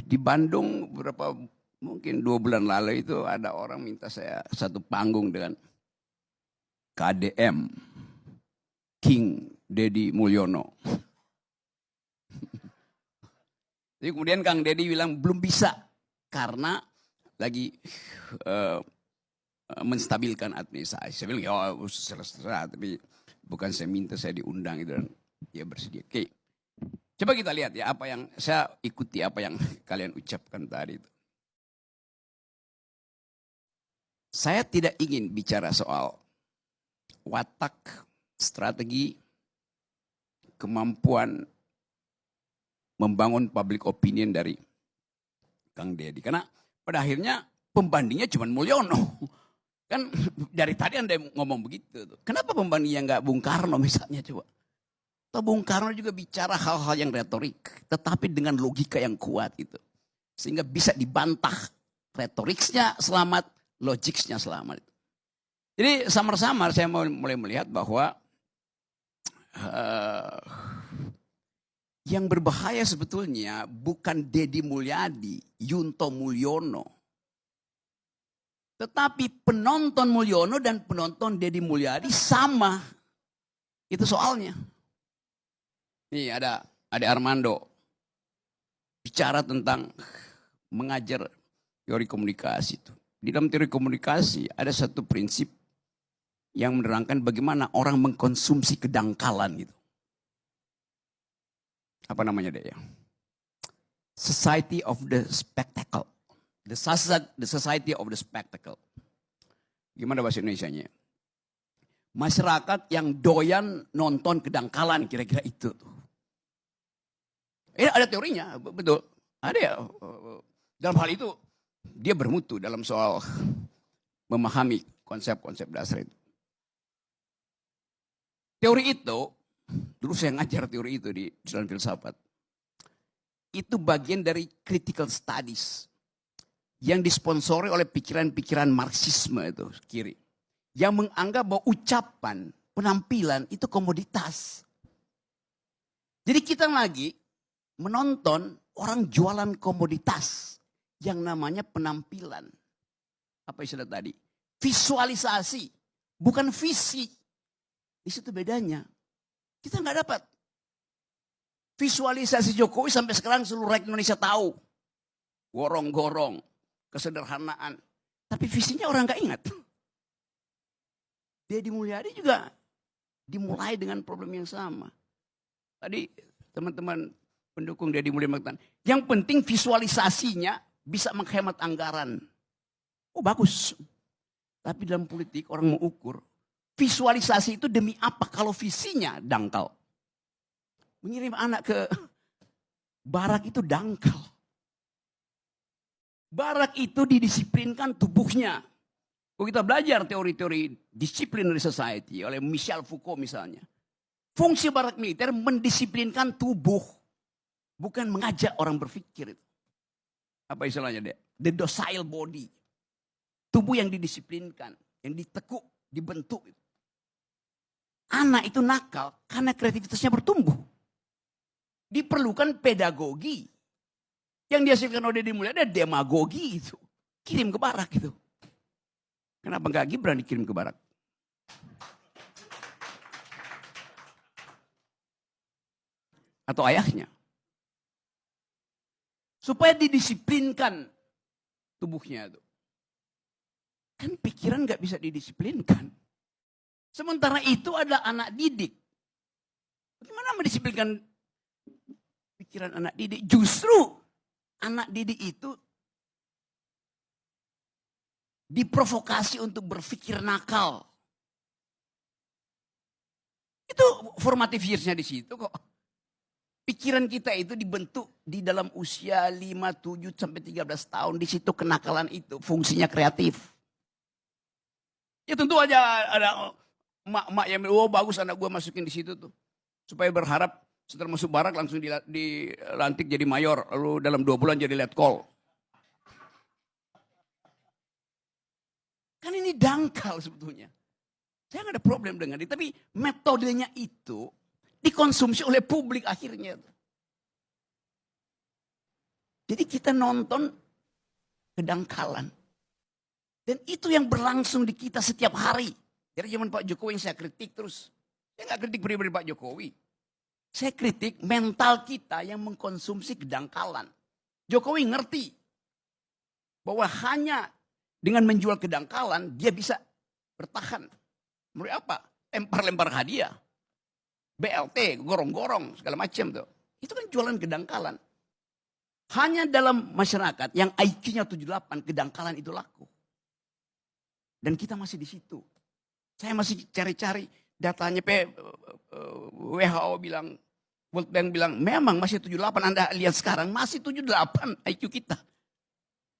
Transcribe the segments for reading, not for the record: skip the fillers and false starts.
Di Bandung mungkin 2 bulan lalu itu ada orang minta saya satu panggung dengan KDM, King Deddy Mulyono. Jadi kemudian Kang Deddy bilang belum bisa karena lagi menstabilkan administrasi. Saya bilang ya serah, tapi bukan saya minta, saya diundang itu dan dia bersedia. Oke. Coba kita lihat ya apa yang saya ikuti apa yang kalian ucapkan tadi itu. Saya tidak ingin bicara soal watak, strategi, kemampuan membangun public opinion dari Kang Deddy. Karena pada akhirnya pembandingnya cuma Mulyono. Kan dari tadi Anda ngomong begitu. Kenapa pembandingnya nggak Bung Karno misalnya coba? Atau Bung Karno juga bicara hal-hal yang retorik. Tetapi dengan logika yang kuat gitu. Sehingga bisa dibantah retoriknya selamat, logiknya selamat. Jadi samar-samar saya mulai melihat bahwa yang berbahaya sebetulnya bukan Deddy Mulyadi, Yunto Mulyono. Tetapi penonton Mulyono dan penonton Deddy Mulyadi sama. Itu soalnya. Nih ada Armando. Bicara tentang mengajar teori komunikasi itu. Di dalam teori komunikasi ada satu prinsip yang menerangkan bagaimana orang mengkonsumsi kedangkalan gitu. Apa namanya deh ya? Society of the spectacle. The society of the spectacle. Gimana bahasa Indonesianya? Masyarakat yang doyan nonton kedangkalan kira-kira itu. Ada teorinya, betul. Ada ya. Dalam hal itu dia bermutu dalam soal memahami konsep-konsep dasar itu. Teori itu, dulu saya ngajar teori itu di jurusan filsafat. Itu bagian dari critical studies yang disponsori oleh pikiran-pikiran Marxisme itu kiri. Yang menganggap bahwa ucapan, penampilan itu komoditas. Jadi kita lagi menonton orang jualan komoditas yang namanya penampilan. Apa istilah tadi? Visualisasi, bukan visi. Di situ bedanya. Kita nggak dapat. Visualisasi Jokowi sampai sekarang seluruh rakyat Indonesia tahu. Gorong-gorong, kesederhanaan. Tapi visinya orang nggak ingat. Deddy Mulyadi juga dimulai dengan problem yang sama. Tadi teman-teman pendukung Deddy Mulyadi mengatakan, yang penting visualisasinya bisa menghemat anggaran. Oh bagus. Tapi dalam politik orang mengukur, visualisasi itu demi apa kalau visinya dangkal. Mengirim anak ke barak itu dangkal. Barak itu didisiplinkan tubuhnya. Kalau kita belajar teori-teori disciplinary society oleh Michel Foucault misalnya. Fungsi barak militer mendisiplinkan tubuh. Bukan mengajak orang berpikir. Apa istilahnya deh? The docile body. Tubuh yang didisiplinkan. Yang ditekuk, dibentuk. Anak itu nakal karena kreativitasnya bertumbuh. Diperlukan pedagogi. Yang dihasilkan oleh Deddy Mulyadi ada demagogi itu. Kirim ke barak itu. Kenapa enggak Gibran dikirim ke barak? Atau ayahnya. Supaya didisiplinkan tubuhnya itu. Kan pikiran enggak bisa didisiplinkan. Sementara itu ada anak didik. Bagaimana mendisiplinkan pikiran anak didik? Justru anak didik itu diprovokasi untuk berpikir nakal. Itu formative years-nya di situ kok. Pikiran kita itu dibentuk di dalam usia 5, 7 sampai 13 tahun. Di situ kenakalan itu fungsinya kreatif. Ya tentu aja ada emak-emak yang bilang, oh bagus anak gue masukin di situ tuh. Supaya berharap setelah masuk barak langsung dilantik jadi mayor. Lalu dalam 2 bulan jadi letkol. Kan ini dangkal sebetulnya. Saya nggak ada problem dengan itu. Tapi metodenya itu dikonsumsi oleh publik akhirnya. Jadi kita nonton kedangkalan. Dan itu yang berlangsung di kita setiap hari. Dari zaman Pak Jokowi yang saya kritik terus. Saya nggak kritik pribadi Pak Jokowi. Saya kritik mental kita yang mengkonsumsi kedangkalan. Jokowi ngerti bahwa hanya dengan menjual kedangkalan dia bisa bertahan. Menurut apa? Lempar-lempar hadiah. BLT, gorong-gorong, segala macam tuh. Itu kan jualan kedangkalan. Hanya dalam masyarakat yang IQ-nya 78, kedangkalan itu laku. Dan kita masih di situ. Saya masih cari-cari datanya. WHO bilang, World Bank bilang, memang masih 78. Anda lihat sekarang masih 78 IQ kita.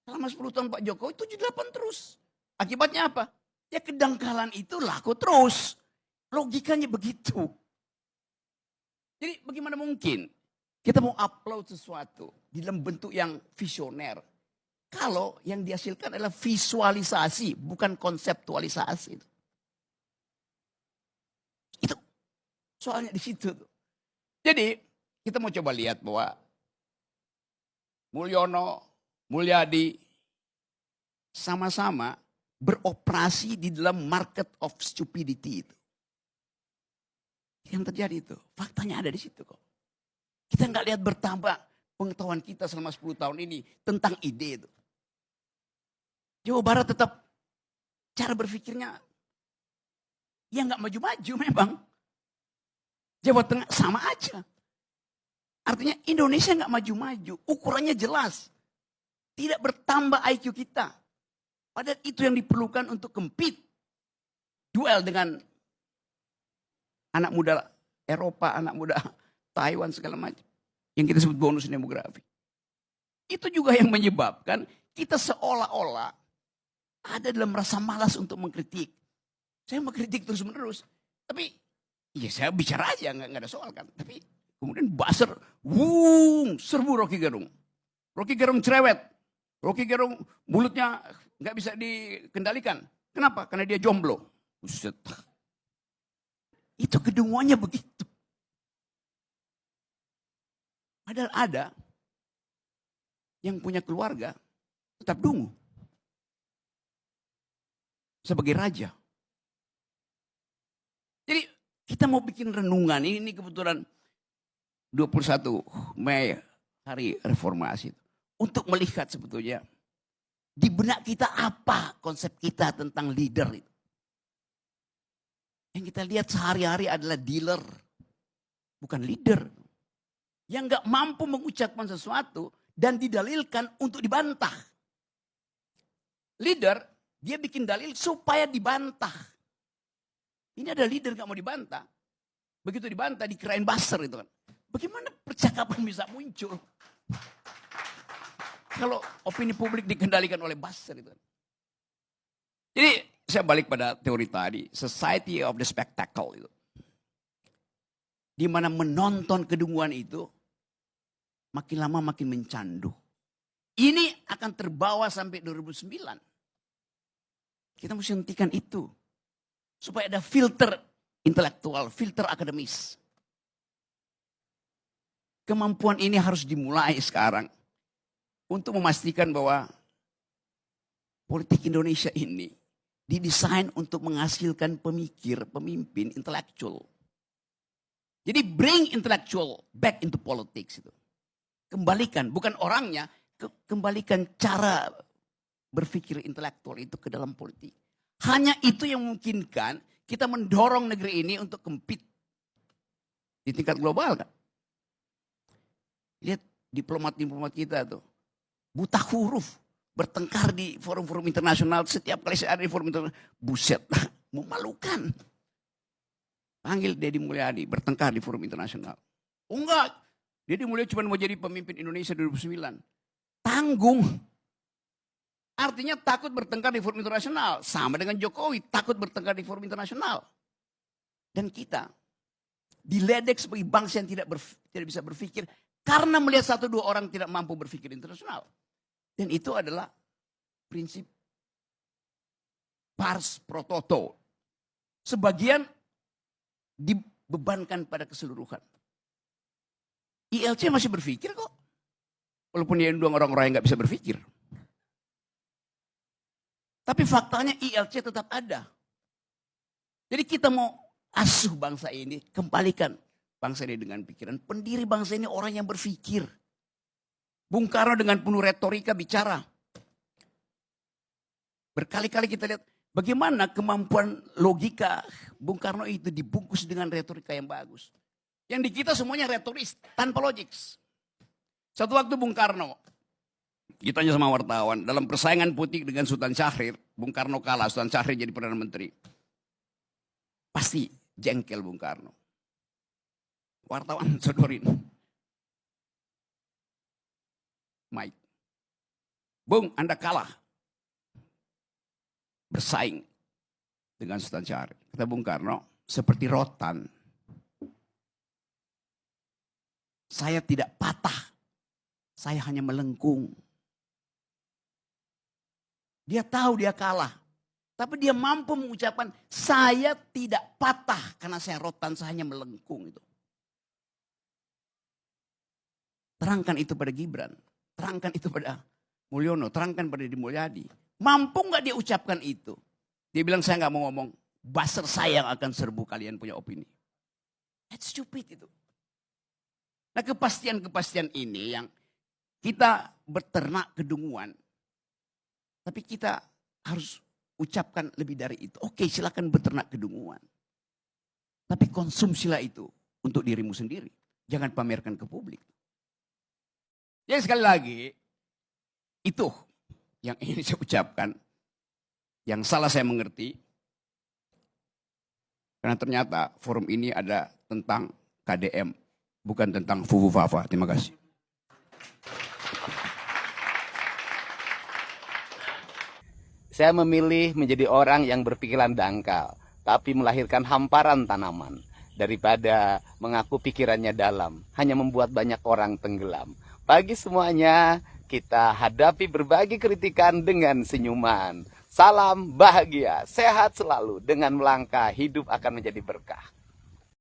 Selama 10 tahun Pak Jokowi 78 terus. Akibatnya apa? Ya kedangkalan itu laku terus. Logikanya begitu. Jadi bagaimana mungkin kita mau upload sesuatu di dalam bentuk yang visioner. Kalau yang dihasilkan adalah visualisasi, bukan konseptualisasi. Itu soalnya di situ. Jadi kita mau coba lihat bahwa Mulyono, Mulyadi sama-sama beroperasi di dalam market of stupidity itu. Yang terjadi itu, faktanya ada di situ kok. Kita nggak lihat bertambah pengetahuan kita selama 10 tahun ini tentang ide itu. Jawa Barat tetap cara berpikirnya ya nggak maju-maju memang. Jawa Tengah sama aja. Artinya Indonesia nggak maju-maju, ukurannya jelas. Tidak bertambah IQ kita. Padahal itu yang diperlukan untuk compete. Duel dengan anak muda Eropa, anak muda Taiwan segala macam. Yang kita sebut bonus demografi. Itu juga yang menyebabkan kita seolah-olah ada dalam rasa malas untuk mengkritik. Saya mengkritik terus menerus. Tapi ya saya bicara aja, nggak ada soal kan. Tapi kemudian buzzer, serbu Rocky Gerung. Rocky Gerung cerewet. Rocky Gerung mulutnya nggak bisa dikendalikan. Kenapa? Karena dia jomblo. Buset. Itu kedunguannya begitu. Padahal ada yang punya keluarga tetap dungu. Sebagai raja. Jadi kita mau bikin renungan. Ini kebetulan 21 Mei hari reformasi. Untuk melihat sebetulnya di benak kita apa konsep kita tentang leader itu. Yang kita lihat sehari-hari adalah dealer, bukan leader. Yang gak mampu mengucapkan sesuatu dan didalilkan untuk dibantah. Leader, dia bikin dalil supaya dibantah. Ini ada leader gak mau dibantah. Begitu dibantah dikirain buzzer itu kan. Bagaimana percakapan bisa muncul? Kalau opini publik dikendalikan oleh buzzer itu kan. Jadi saya balik pada teori tadi, society of the spectacle itu. Di mana menonton kedunguan itu makin lama makin mencandu. Ini akan terbawa sampai 2009. Kita mesti hentikan itu. Supaya ada filter intelektual, filter akademis. Kemampuan ini harus dimulai sekarang. Untuk memastikan bahwa politik Indonesia ini didesain untuk menghasilkan pemikir, pemimpin, intelektual. Jadi bring intellectual back into politics itu. Kembalikan, bukan orangnya, kembalikan cara berpikir intelektual itu ke dalam politik. Hanya itu yang memungkinkan kita mendorong negeri ini untuk compete di tingkat global kan. Lihat diplomat-diplomat kita tuh, buta huruf. Bertengkar di forum-forum internasional. Setiap kali saya ada di forum internasional. Buset, memalukan. Panggil Deddy Mulyadi bertengkar di forum internasional. Oh enggak. Deddy Mulyadi cuma mau jadi pemimpin Indonesia 2009. Tanggung. Artinya takut bertengkar di forum internasional. Sama dengan Jokowi. Takut bertengkar di forum internasional. Dan kita diledek sebagai bangsa yang tidak bisa berpikir. Karena melihat 1-2 orang tidak mampu berpikir internasional. Dan itu adalah prinsip pars pro toto. Sebagian dibebankan pada keseluruhan. ILC masih berpikir kok. Walaupun dia undang orang-orang yang nggak bisa berpikir. Tapi faktanya ILC tetap ada. Jadi kita mau asuh bangsa ini, kembalikan bangsa ini dengan pikiran. Pendiri bangsa ini orang yang berpikir. Bung Karno dengan penuh retorika bicara. Berkali-kali kita lihat bagaimana kemampuan logika Bung Karno itu dibungkus dengan retorika yang bagus. Yang di kita semuanya retoris, tanpa logik. Satu waktu Bung Karno, kita tanya sama wartawan, dalam persaingan politik dengan Sultan Syahrir, Bung Karno kalah, Sultan Syahrir jadi Perdana Menteri. Pasti jengkel Bung Karno. Wartawan sodorin. Mike. Bung, Anda kalah. Bersaing dengan Sultan Syahrir. Kata Bung Karno, seperti rotan. Saya tidak patah. Saya hanya melengkung. Dia tahu dia kalah. Tapi dia mampu mengucapkan, saya tidak patah karena saya rotan, saya hanya melengkung. Itu. Terangkan itu pada Gibran. Terangkan itu pada Mulyono. Terangkan pada Deddy Mulyadi. Mampu gak dia ucapkan itu? Dia bilang, saya gak mau ngomong. Buzzer saya yang akan serbu kalian punya opini. That's stupid itu. Nah kepastian-kepastian ini yang kita berternak kedunguan. Tapi kita harus ucapkan lebih dari itu. Oke, silakan beternak kedunguan. Tapi konsumsilah itu untuk dirimu sendiri. Jangan pamerkan ke publik. Jadi sekali lagi, itu yang ingin saya ucapkan. Yang salah saya mengerti. Karena ternyata forum ini ada tentang KDM. Bukan tentang Fufu Fafa. Terima kasih. Saya memilih menjadi orang yang berpikiran dangkal, tapi melahirkan hamparan tanaman. Daripada mengaku pikirannya dalam, hanya membuat banyak orang tenggelam. Bagi semuanya, kita hadapi berbagai kritikan dengan senyuman. Salam bahagia, sehat selalu. Dengan melangkah, hidup akan menjadi berkah.